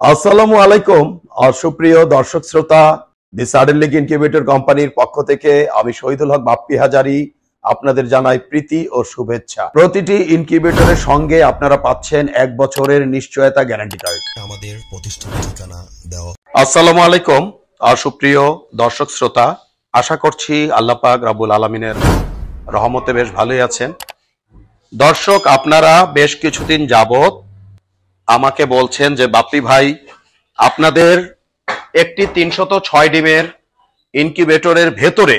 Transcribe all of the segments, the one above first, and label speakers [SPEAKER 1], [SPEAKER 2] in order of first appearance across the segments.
[SPEAKER 1] আসসালামু আলাইকুম সুপ্রিয় দর্শক শ্রোতা, দি সাডেন লিগ ইনকিউবেটর কোম্পানির পক্ষ থেকে আমি শহীদুল হক বাপ্পি হাজারি আপনাদের জানাই প্রীতি ও শুভেচ্ছা। প্রতিটি ইনকিউবেটরের সঙ্গে আপনারা পাচ্ছেন 1 বছরের নিশ্চয়তা গ্যারান্টি কার্ড।
[SPEAKER 2] আমাদের প্রতিষ্ঠানের ঠিকানা দেওয়া।
[SPEAKER 1] আসসালামু আলাইকুম সুপ্রিয় দর্শক শ্রোতা, আশা করছি আল্লাহ পাক রব্বুল আলামিনের রহমতে বেশ ভালোই আছেন। দর্শক, আপনারা বেশ কিছুদিন যাবত আমাকে বলছেন যে বাপ্পি ভাই, আপনাদের একটি 306 ডিমের ইনকিউবেটরের ভেতরে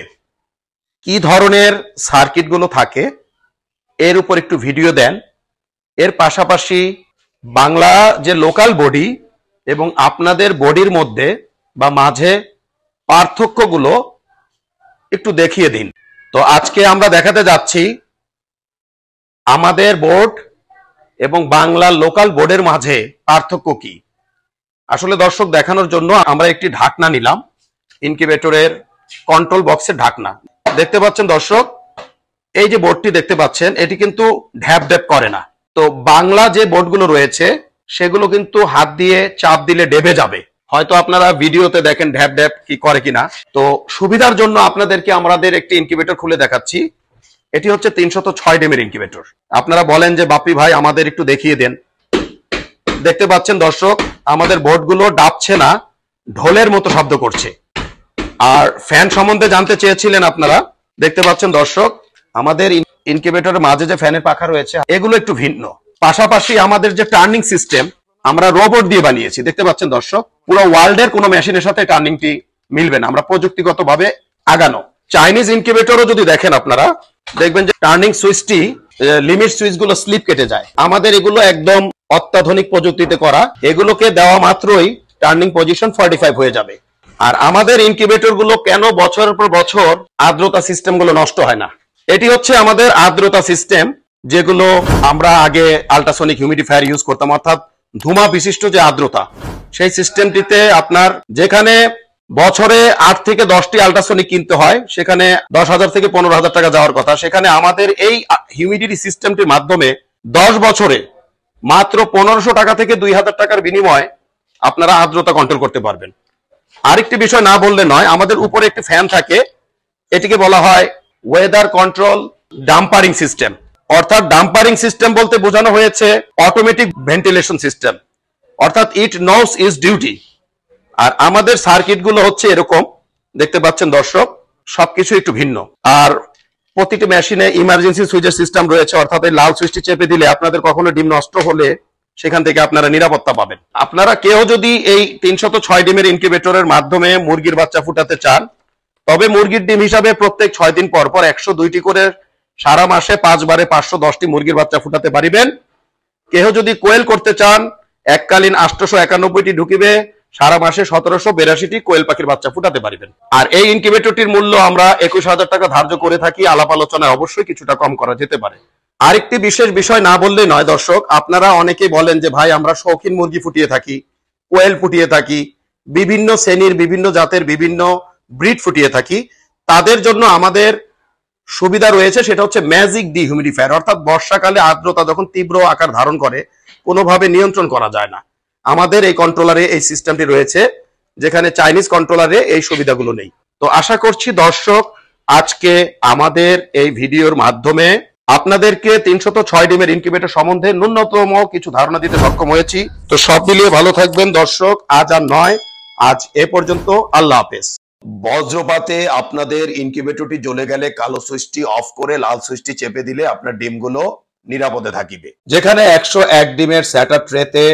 [SPEAKER 1] কি ধরনের সার্কিটগুলো থাকে এর উপর একটু ভিডিও দেন। এর পাশাপাশি বাংলা যে লোকাল বডি এবং আপনাদের বডির মধ্যে বা মাঝে পার্থক্যগুলো একটু দেখিয়ে দিন। তো আজকে আমরা দেখাতে যাচ্ছি আমাদের বোর্ড এবং বাংলা লোকাল বোর্ডের মাঝে পার্থক্য কি। আসলে দর্শক দেখানোর জন্য আমরা একটি ঢাকনা নিলাম, ইনকিউবেটরের কন্ট্রোল বক্সের ঢাকনা। দেখতে পাচ্ছেন দর্শক, এই যে বোর্ডটি দেখতে পাচ্ছেন এটি কিন্তু ঢ্যাপ ঢ্যাপ করে না। তো বাংলা যে বোর্ডগুলো রয়েছে সেগুলো কিন্তু হাত দিয়ে চাপ দিলে ডেবে যাবে। হয়তো আপনারা ভিডিওতে দেখেন ঢ্যাপ ঢ্যাপ কি করে কিনা। তো সুবিধার জন্য আপনাদেরকে আমাদের একটি ইনকিউবেটর খুলে দেখাচ্ছি। এটি হচ্ছে 306 ডিমের ইনকিউবেটর। আপনারা বলেন যে বাপ্পি ভাই আমাদের একটু দেখিয়ে দেন। দেখতে পাচ্ছেন দর্শক, আমাদের বোর্ডগুলো ডাবছে না, ঢোলের মতো শব্দ করছে। আর ফ্যান সম্বন্ধে জানতে চেয়েছিলেন আপনারা। দেখতে পাচ্ছেন দর্শক, আমাদের ইনকিউবেটরের মাঝে যে ফ্যানের পাখা রয়েছে এগুলো একটু ভিন্ন। পাশাপাশি আমাদের যে টার্নিং সিস্টেম আমরা রোবট দিয়ে বানিয়েছি। দেখতে পাচ্ছেন দর্শক, পুরো ওয়ার্ল্ডের কোনো মেশিনের সাথে টার্নিংটি মিলবে না, আমরা প্রযুক্তিগতভাবে আগানো। চাইনিজ ইনকিউবেটরও যদি দেখেন আপনারা, দেখবেন যে টার্নিং সুইচটি লিমিট সুইচ গুলো স্লিপ কেটে যায়। আমাদের এগুলো একদম অত্যাধুনিক প্রযুক্তিতে করা, এগুলোকে দেওয়া মাত্রই টার্নিং পজিশন 45 হয়ে যাবে। আর আমাদের ইনকিউবেটর গুলো কেন বছরের পর বছর আর্দ্রতা সিস্টেম গুলো নষ্ট হয় না, এটি হচ্ছে আমাদের আর্দ্রতা সিস্টেম, যেগুলো আমরা আগে আল্ট্রাসনিক হিউমিডিফায়ার ইউজ করতাম, অর্থাৎ ধুমা বিশিষ্ট যে আর্দ্রতা, সেই সিস্টেমটিতে আপনার যেখানে বছরে 8 থেকে 10টি আল্ট্রাসনিক কিনতে হয়, সেখানে 10,000 থেকে 15,000 টাকা যাওয়ার কথা। সেখানে আমাদের এই হিউমিডিটি সিস্টেমটির মাধ্যমে 10 বছরে মাত্র 1500 টাকা থেকে 2,000 টাকার বিনিময়ে আপনারা আর্দ্রতা কন্ট্রোল করতে পারবেন। আরেকটি বিষয় না বললে নয়, আমাদের উপরে একটি ফ্যান থাকে, এটিকে বলা হয় ওয়েদার কন্ট্রোল ডাম্পারিং সিস্টেম। অর্থাৎ ডাম্পারিং সিস্টেম বলতে বোঝানো হয়েছে অটোমেটিক ভেন্টিলেশন সিস্টেম, অর্থাৎ ইট নোস ইজ ডিউটি। আর আমাদের সার্কিট গুলো হচ্ছে এরকম, দেখতে পাচ্ছেন দর্শক, সবকিছু একটু ভিন্ন। আর প্রতিটি মেশিনে ইমার্জেন্সি সুইচের সিস্টেম রয়েছে, অর্থাৎ এই লাল সুইচটি চেপে দিলে আপনাদের কখনো ডিম নষ্ট হলে সেখান থেকে আপনারা নিরাপত্তা পাবেন। আপনারা কেউ যদি এই 306 ডিমের ইনকিউবেটরের মাধ্যমে মুরগির বাচ্চা ফুটাতে চান, তবে মুরগির ডিম হিসাবে প্রত্যেক 6 দিন পর পর 102টি করে সারা মাসে 5 বারে 510টি মুরগির বাচ্চা ফুটাতে পারিবেন। কেউ যদি কোয়েল করতে চান, এককালীন 891টি ঢুকিবে, সারা মাসে 1782টি কোয়েল পাখির বাচ্চা ফুটাতে পারিবেন। আর এই ইনকিউবেটরটির মূল্য আমরা 21,000 টাকা ধার্য করে থাকি। আলাপ আলোচনায় অবশ্যই কিছুটা কম করা যেতে পারে। আরেকটি বিশেষ বিষয় না বললেই নয় দর্শক, আপনারা অনেকেই বলেন যে ভাই আমরা শৌখিন মুরগি ফুটিয়ে থাকি, কোয়েল ফুটিয়ে থাকি, বিভিন্ন শ্রেণীর বিভিন্ন জাতের বিভিন্ন ব্রিড ফুটিয়ে থাকি। তাদের জন্য আমাদের সুবিধা রয়েছে, সেটা হচ্ছে ম্যাজিক ডিহিউমিডিফায়ার। অর্থাৎ বর্ষাকালে আর্দ্রতা যখন তীব্র আকার ধারণ করে, কোনোভাবে নিয়ন্ত্রণ করা যায় না। আমাদের এই কন্ট্রোলারে এই সিস্টেমটি রয়েছে, যেখানে চাইনিজ কন্ট্রোলারে এই সুবিধাগুলো নেই। তো আশা করছি দর্শক, আজকে আমাদের এই ভিডিওর মাধ্যমে আপনাদেরকে 306 ডিমের ইনকিউবেটর সম্বন্ধে ন্যূনতম কিছু ধারণা দিতে সক্ষম হয়েছি। তো সব মিলিয়ে ভালো থাকবেন দর্শক, আজ আর নয়, আজ এ পর্যন্ত। আল্লাহ হাফেজ। বজ্রপাতে আপনাদের ইনকিউবেটরটি জ্বলে গেলে কালো সুইচটি অফ করে লাল সুইচটি চেপে দিলে আপনার ডিমগুলো নিরাপদে থাকিবে। যেখানে 101 ডিমের স্যাটার ট্রেতে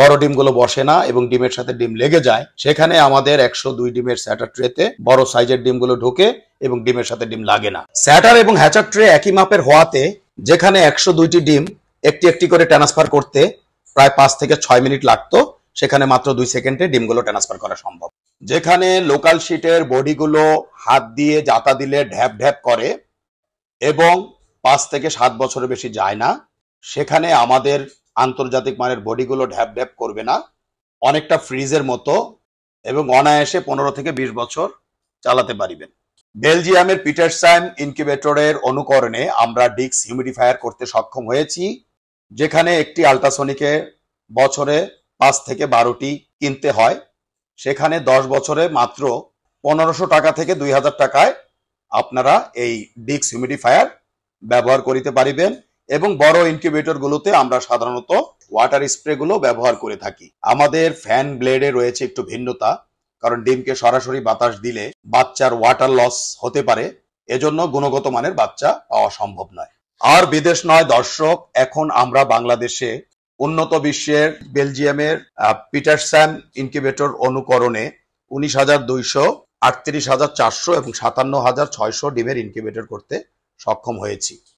[SPEAKER 1] বড় ডিমগুলো বসে না এবং ডিমের সাথে ডিম লেগে যায়, সেখানে আমাদের 102 ডিমের স্যাটার ট্রেতে বড় সাইজের ডিমগুলো ঢোকে এবং ডিমের সাথে ডিম লাগে না। স্যাটার এবং হ্যাচার ট্রে একই মাপের হওয়াতে যেখানে 102টি ডিম একটি একটি করে ট্রান্সফার করতে প্রায় 5 থেকে 6 মিনিট লাগতো, সেখানে মাত্র 2 সেকেন্ডে ডিমগুলো ট্রান্সফার করা সম্ভব। যেখানে লোকাল শিটের বডিগুলো হাত দিয়ে জাতা দিলে ঢ্যাপ ঢ্যাপ করে এবং 5 থেকে 7 বছরের বেশি যায় না, সেখানে আমাদের আন্তর্জাতিক মানের বডিগুলো ঢ্যাপ ঢ্যাপ করবে না, অনেকটা ফ্রিজের মতো, এবং অনায়াসে 15 থেকে 20 বছর চালাতে পারিবেন। বেলজিয়ামের পিটারসাইম ইনকিউবেটরের অনুকরণে আমরা ডিক্স হিউমিডিফায়ার করতে সক্ষম হয়েছি, যেখানে একটি আল্ট্রাসনিকে বছরে 5 থেকে 12টি কিনতে হয়, সেখানে 10 বছরে মাত্র 1500 টাকা থেকে 2000 টাকায় আপনারা এই ডিক্স হিউমিডিফায়ার ব্যবহার করিতে পারিবেন। এবং বড় ইনকিউবেটর গুলোতে আমরা সাধারণত ওয়াটার স্প্রে গুলো ব্যবহার করে থাকি। আমাদের ফ্যান ব্লেডে রয়েছে একটু ভিন্নতা, কারণ ডিমকে সরাসরি বাতাস দিলে বাচ্চার ওয়াটার লস হতে পারে, এজন্য গুণগত মানের বাচ্চা পাওয়া সম্ভব নয়। আর বিদেশ নয় দর্শক, এখন আমরা বাংলাদেশে উন্নত বিশ্বের বেলজিয়ামের পিটারস্যান ইনকিউবেটর অনুকরণে 19,200, 38,400 এবং 57,600 ডিমের ইনকিউবেটর করতে সক্ষম হয়েছি।